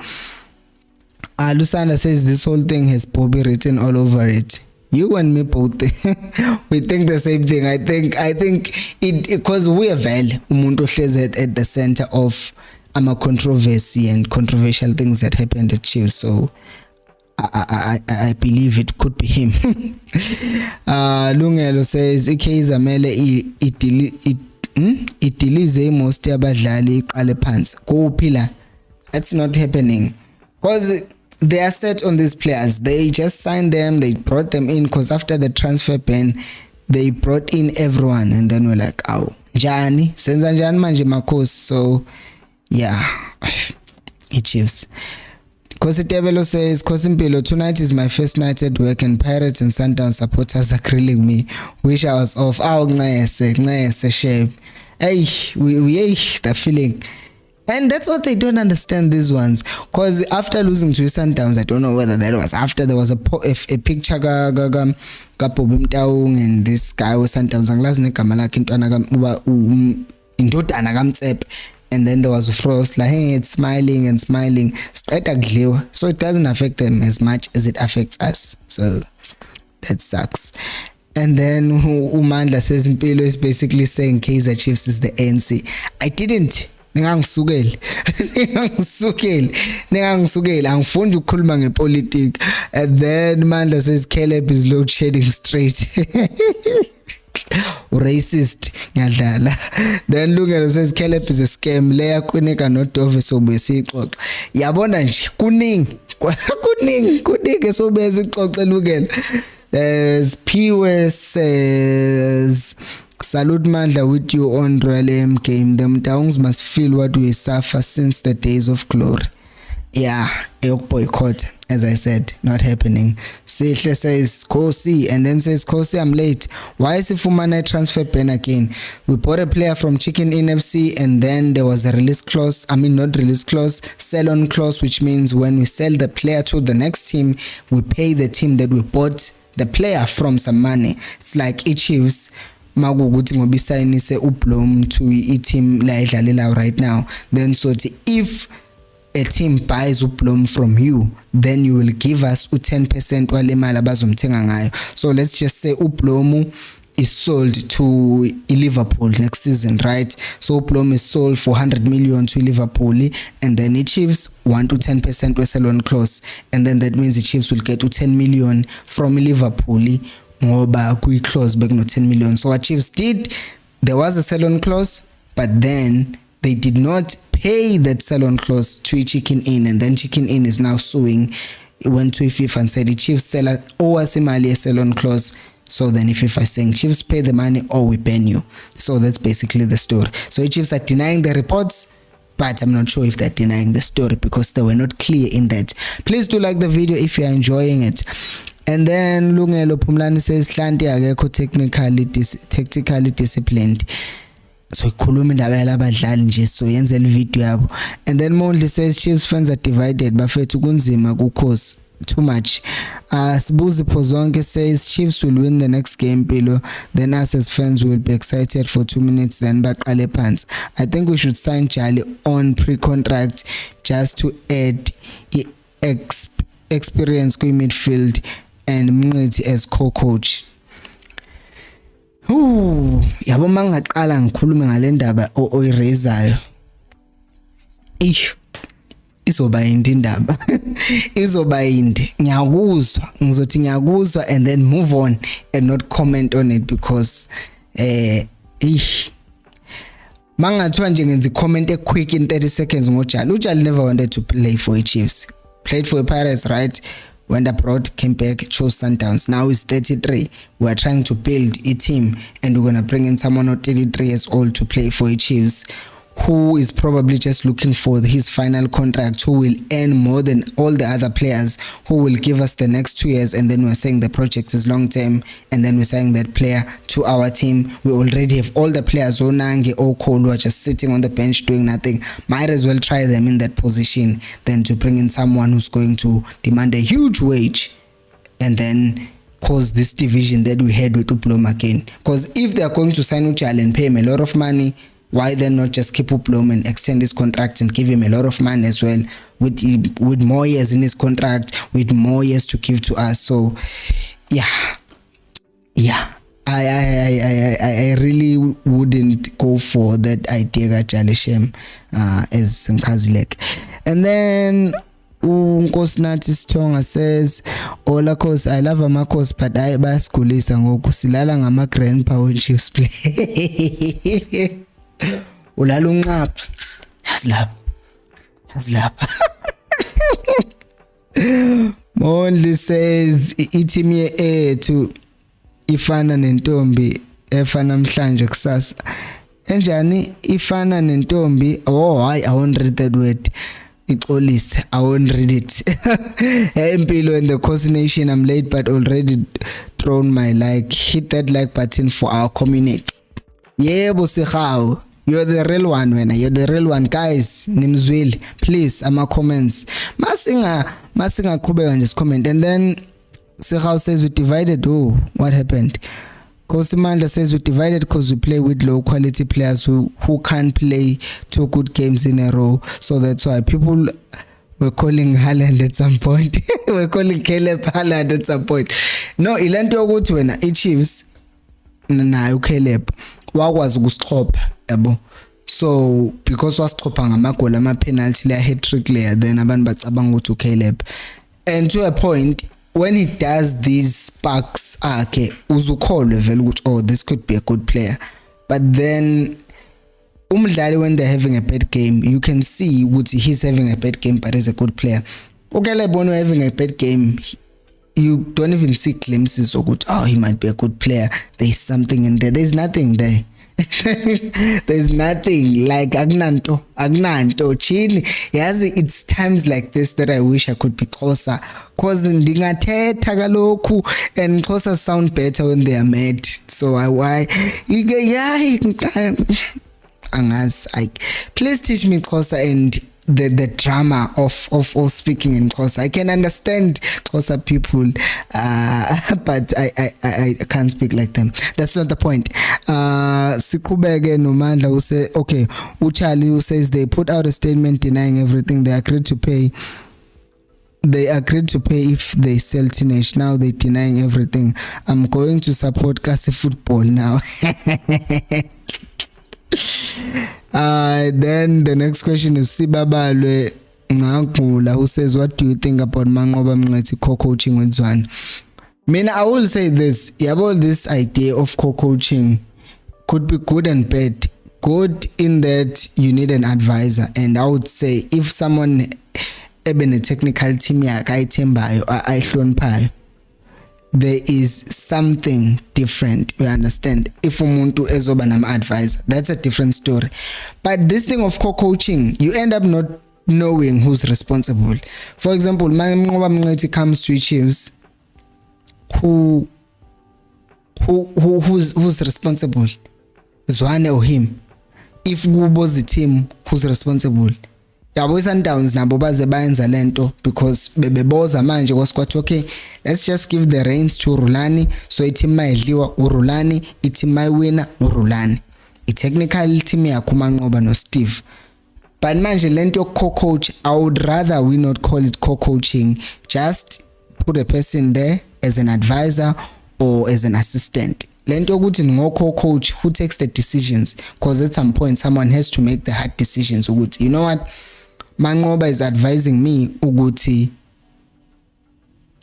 Lusanda says this whole thing has Bobby written all over it. You and me both we think the same thing. I think it because we are umuntu ohlezi at the center of controversy and controversial things that happened at Chiefs. So I believe it could be him. Lungelo says Kaizer mele it delays most abadlali iqale phansi kuphila. That's not happening because they are set on these players. They just signed them, they brought them in because after the transfer ban they brought in everyone, and then we're like, njani senza njani manje makhosi. So yeah, it Chiefs. Kositebelo says Kosimpilo, tonight is my first night at work and Pirates and Sundown supporters are grilling me. Wish I was off. Ngese shape. We the feeling. And that's what they don't understand, these ones. Because after losing to Sundowns, I don't know whether that was after there was a picture Kapobim Taung and this guy was Sundowns and then there was Frost like hey, it's smiling and smiling. So it doesn't affect them as much as it affects us. So that sucks. And then Umandla says Mpilo is basically saying Kaizer Chiefs is the ANC. I didn't. Ningangisukeli angifundi ukukhuluma ngepolitics. And then Mandla says Caleb is load shedding straight. racist ngiyadlala. Then Lungelo says Caleb is a scam. Leya kunika no Dove sobe sixoxa. Yabona nje kuningi sobe sixoxa Lungelo. Piwe says salute Mandla with you on Royal M game. The Mtaungs must feel what we suffer since the days of glory. Yeah, boycott, as I said, not happening. Sihle says Kosi and then says Kosi, I'm late. Why is Ifumana transfer ban again? We bought a player from Chicken Inn FC and then there was a release clause. Not release clause, sell on clause, which means when we sell the player to the next team, we pay the team that we bought the player from some money. It's like Chiefs makukuthi ngoba isayinise uBlom to team la idlalela right now. Then so if a team buys uBlom from you, then you will give us 10% wale mali abazomthenga ngayo. So let's just say uBlom is sold to Liverpool next season, right? So uBlom is sold for 100 million to Liverpool, and then the Chiefs want 10% with sell-on clause, and then that means the Chiefs will get 10 million from Liverpool ngoba kuyi clause back no 10 million. So what Chiefs did, there was a sell-on clause, but then they did not pay that sell-on clause to Chicken Inn, and then Chicken Inn is now suing. It went to FIFA and said the Chiefs seller owe us a sell-on clause. So then if FIFA is saying Chiefs pay the money or we ban you. So that's basically the story. So the Chiefs are denying the reports, but I'm not sure if they're denying the story because they were not clear in that. Please do like the video if you're enjoying it. And then Lungelo Pumlani says Hlanti akekho technically disciplined. So ikhuluma indaba yalabadlali nje so yenza le video yabo. And then Mondli says Chiefs fans are divided bafethu kunzima kukhosi too much. Sibuzi Pozonke says Chiefs will win the next game below, then us as fans will be excited for 2 minutes then baqale pants. I think we should sign Charlie on pre-contract just to add experience kwi midfield and Mnqiti as co-coach. Yabo mangaqala ngikhulume ngale ndaba oyirezayo. Izoba yindi indaba. Izoba yindi. Ngizothi ngiyakuzwa and then move on and not comment on it because mangathiwa nje ngenza comment e quick in 30 seconds ngoJali. uJali never wanted to play for the Chiefs. Played for the Pirates, right? Went abroad, came back, chose Sundowns. Now he's 33. We're trying to build a team and we're going to bring in someone who's 33 years old to play for the Chiefs, who is probably just looking for his final contract, who will earn more than all the other players, who will give us the next 2 years, and then we're saying the project is long term, and then we're saying that player to our team. We already have all the players, Onange, Okol, who are just sitting on the bench doing nothing. Might as well try them in that position than to bring in someone who's going to demand a huge wage and then cause this division that we had with Uplom again. Because if they're going to sign Uchal and pay him a lot of money, why then not just keep Uplom and extend his contract and give him a lot of money as well, with more years in his contract, with more years to give to us. So yeah, I really wouldn't go for that idea Jaleshem as Nkazilek. And then Nkosinathi Sithonga says, Ola Kos, I love Amakos but I bayasikhulisa ngoku silala ngama grandpa when Chiefs play. Ulala uncapha yazilapha. Mondli says i-team yethu ifana nentombi efana namhlanje kusasa. Enjani ifana nentombi? I won't read that word. Ixolise, I won't read it. Hey Mpilo and the Coast Nation, I'm late but already thrown my like. Hit that like button for our community. Yebo Sikhawu, you're the real one wena, you're the real one guys. Nimzwile, please ama comments. Masinga qhubeka nje comment. And then Sikhawu says we divided. Oh, what happened? Kosimandla says we divided because we play with low quality players who can't play 2 good games in a row. So that's why people were calling Haaland at some point. We're calling Caleb Haaland at some point. No, ilanto yokuthi wena iChiefs nayo Caleb wakwazi ukusixhopha yabo. So because wasixhopha ngamagoli ama penalty la hat trick layer, then abantu bacabanga ukuthi Caleb, and to a point when he does these sparks, okay, uzukholwe vele ukuthi oh, this could be a good player. But then umdlali, when they're having a bad game, you can see ukuthi he's having a bad game but he's a good player. Okay, when we're having a bad game, you don't even see glimpses of good, oh, he might be a good player. There's something in there. There's nothing there. There's nothing. Like agnanto chini. Yazi, it's times like this that I wish I could be closer, cause ndingathetha kaloku and closer sound better when they are mad. So why you get angas, please teach me Xhosa and the drama of speaking in Xhosa. I can understand Xhosa people, but I can't speak like them. That's not the point. Siqhubeke noMandla who say, okay, uCharlie who says they put out a statement denying everything. They agreed to pay if they sell teenage. Now they're denying everything. I'm going to support Kasi football now. Then the next question is Sibabalwe Ngagula who says, what do you think about Mangoba Mngeti co-coaching with Zwan? I will say this, this idea of co-coaching could be good and bad. Good in that you need an advisor, and I would say if someone even a technical team there is something different, you understand? If umuntu ezoba nama advisor, that's a different story. But this thing of co-coaching, you end up not knowing who's responsible. For example, Mangoba Mngeti comes to Chiefs, who's responsible? Zwane or him? If Gubo's the team, who's responsible? Yabo Sundowns nabo baze bayenza lento because bebeboza manje kwathi okay, let's just give the reins to Rulani, so i-team mayidliwa uRulani, i-team mayiwina uRulani, i-technical team yakho uManqoba no Steve. But manje lento co-coach, I would rather we not call it co-coaching, just put a person there as an advisor or as an assistant. Lento ukuthi ngo-co-coach who takes the decisions, because at some point someone has to make the hard decisions ukuthi, you know what, Manqoba is advising me ukuthi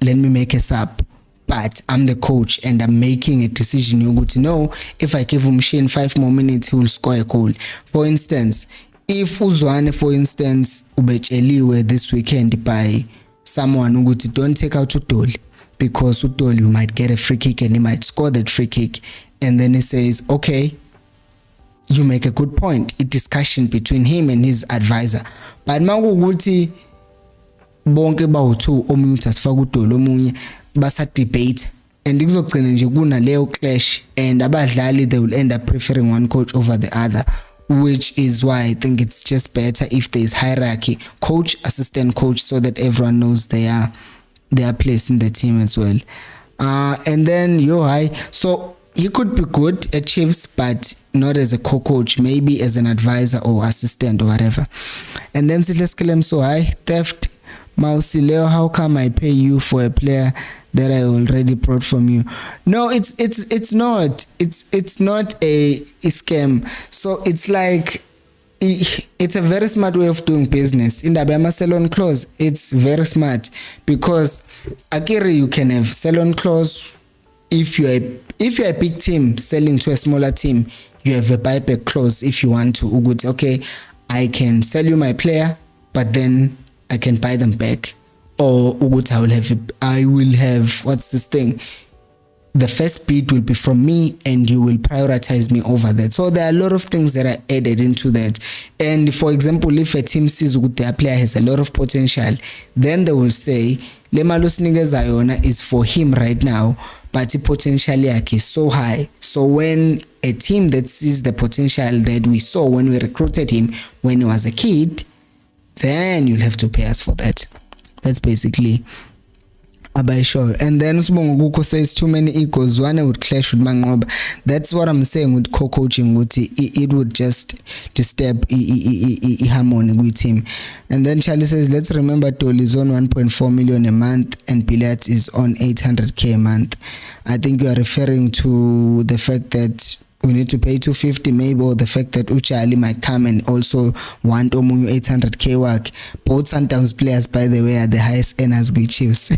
let me make a sub, but I'm the coach and I'm making a decision ukuthi no, if I give Umshin 5 more minutes he will score a goal. For instance, if uZwane for instance ubetsheliwe this weekend by someone ukuthi don't take out uDoli because uDoli you might get a free kick and he might score that free kick, and then he says okay, you make a good point, a discussion between him and his advisor. But makukuthi bonke bawu2 omunye uthasifaka uDoli omunye basa debate and kuzogcina nje kuna leyo clash, and abadlali they will end up preferring one coach over the other, which is why I think it's just better if there is hierarchy, coach, assistant coach, so that everyone knows their place in the team as well. And then so he could be good at Chiefs, but not as a co-coach, maybe as an advisor or assistant or whatever. And then Sitleskilem so high theft. Mausileo, how come I pay you for a player that I already brought from you? No, it's not. It's not a scam. So it's like it's a very smart way of doing business. In the Bama sell-on clause, it's very smart because Akiri, you can have sell-on clause. If you're a big team selling to a smaller team, you have a buyback clause if you want to. Okay, I can sell you my player, but then I can buy them back. Or I will have what's this thing? The first bid will be from me and you will prioritize me over that. So there are a lot of things that are added into that. And for example, if a team sees their player has a lot of potential, then they will say, Lemalo Snigaza Iona is for him right now, but the potential is so high. So when a team that sees the potential that we saw when we recruited him when he was a kid, then you'll have to pay us for that. That's basically Abaisho. And then Usbonguko says too many egos, one would clash with Manqoba. That's what I'm saying with co-coaching. It would just disturb harmony with him. And then Charlie says, let's remember Tol is on 1.4 million a month and Pilat is on 800k a month. I think you are referring to the fact that we need to pay 250 maybe, or the fact that Uchali might come and also want Omunyu 800k work. Both Sundowns players, by the way, are the highest earners with Chiefs.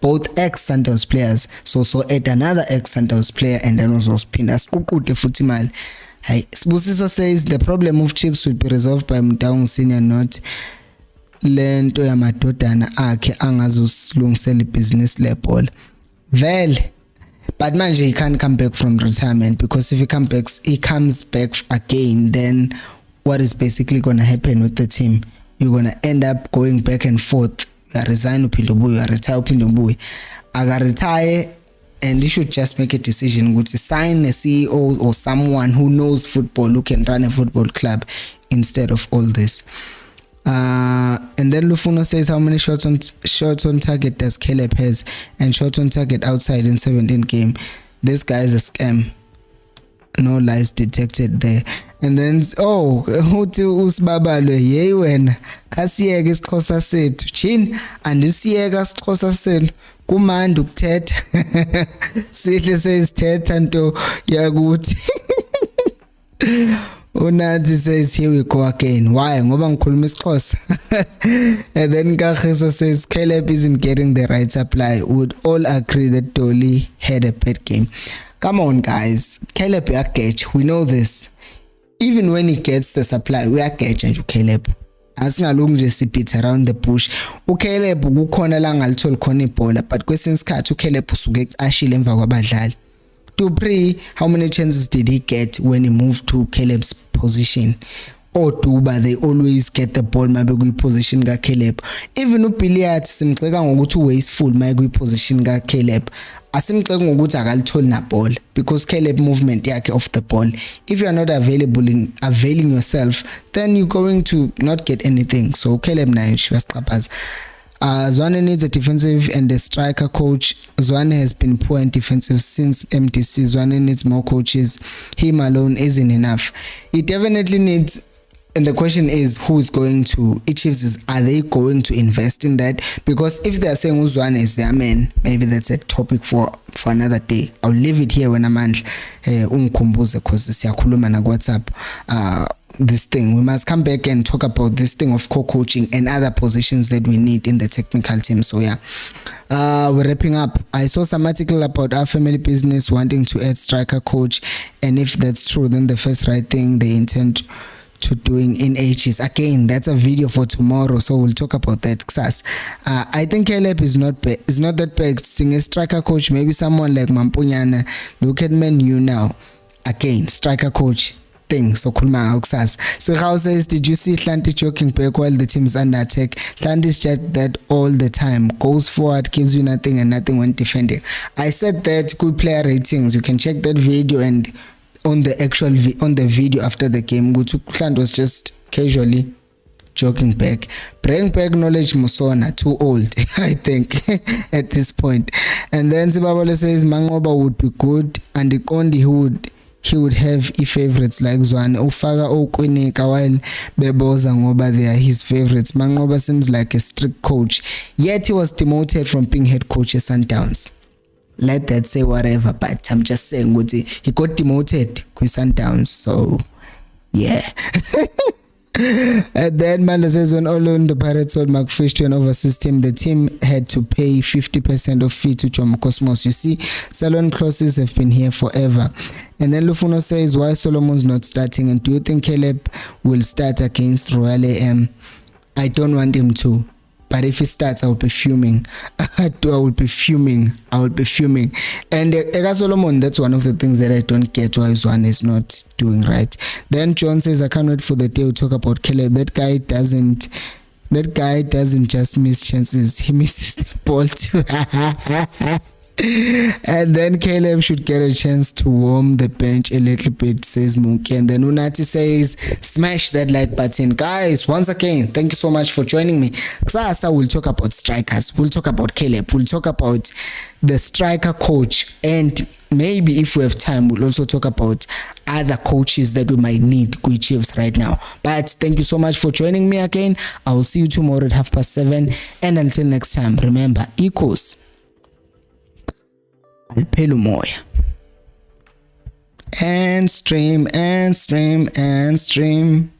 Both ex-Sundowns players. So add another ex-Sundowns player and then also spin as Ukute Futimal. Hey, Sbusiso says the problem of Chiefs will be resolved by Mtaung Senior, not lento yamadodana akhe angazosilungisela ibhizinisi lebhola. Vele, but manje he can't come back from retirement, because if he comes back again, then what is basically going to happen with the team? You're going to end up going back and forth. You are resign uphinde ubuye, you are retire uphinde ubuye. Aga retire, and you should just make a decision to sign a CEO or someone who knows football, who can run a football club instead of all this. And then Lufuno says, how many shots on target does Caleb has, and shots on target outside in 17 game? This guy is a scam. No lies detected there. And then uthi usibabalo hey wena kasiyeke isixhosa sethu chin andisiyeka isixhosa senu kumandi ukuthetha sihle sesithetha nto yakuthi. Unathi says, here we go again. Why? Ngoba ngikhuluma isiXhosa. And then Kaizer says, Caleb isn't getting the right supply. Would all agree that Dolly had a bad game? Come on, guys. Caleb uyagage. We know this. Even when he gets the supply, uyagage and Caleb. Asingalungi nje sibit around the bush. uCaleb kukhona la ngalithola khona ibhola, but kwesinye isikhathi uCaleb usuke ecashile emva kwabadlali. Dupree, how many chances did he get when he moved to Caleb's position? Or Duba, they always get the ball maybe position ga Caleb. Even uBilliard simxeka ngokuthi wasteful maybe position ga Caleb. Asimxeka ngokuthi akalitholi na ball, because Caleb movement yakhe off the ball. If you are not availing yourself, then you're going to not get anything. So Caleb naye shiyasiqaphaza. Zwane needs a defensive and a striker coach. Zwane has been poor in defensive since MDC. Zwane needs more coaches. Him alone isn't enough. He definitely needs, and the question is, who is going to, Chiefs, are they going to invest in that? Because if they are saying Zwane is their man, maybe that's a topic for another day. I'll leave it here when I'm unkumbuze, because siyakhuluma na WhatsApp. This thing, we must come back and talk about this thing of co-coaching and other positions that we need in the technical team. So yeah, we're wrapping up. I saw some article about our family business wanting to add striker coach, and if that's true, then the first right thing they intend to doing in ages. Again, that's a video for tomorrow, so we'll talk about that. I think Caleb is not that bad. Seeing a striker coach, maybe someone like Mampunyana. Look at Man U now. Again, striker coach thing. So khuluma ngakusasa. Sirao says, did you see Hlanti jogging back while the team is under attack? Hlanti is just that all the time. Goes forward, gives you nothing and nothing when defending. I said that good player ratings. You can check that video, and on the actual on the video after the game, Hlanti was just casually jogging back. Bring back Knowledge Musona, too old, I think, at this point. And then Sibabole says Mangoba would be good, and the Kondi he would have favorites like Zwane ufaka okwinika while beboza ngoba they are his favorites. Mangoba seems like a strict coach, yet he was demoted from being head coach at Sundowns. Let that say whatever, but I'm just saying he got demoted with Sundowns, so yeah. And then Manda says, when Olun, the Pirates sold McFish to an overseas team, the team had to pay 50% of fee to Jomo Cosmos. You see, salon clauses have been here forever. And then Lufuno says, why Solomon's not starting? And do you think Caleb will start against Royal AM? I don't want him to. But if he starts, I will be fuming. I will be fuming. And Ega Solomon, that's one of the things that I don't get why Zwane is not doing right. Then John says, I can't wait for the day we talk about Caleb. That guy doesn't just miss chances. He misses the ball too. And then Caleb should get a chance to warm the bench a little bit, says Mookie. And then Unati says, smash that like button. Guys, once again, thank you so much for joining me. Kusasa, we'll talk about strikers. We'll talk about Caleb. We'll talk about the striker coach. And maybe if we have time, we'll also talk about other coaches that we might need with Chiefs right now. But thank you so much for joining me again. I will see you tomorrow at 7:30. And until next time, remember, equals Alphela umoya. and stream and stream and stream.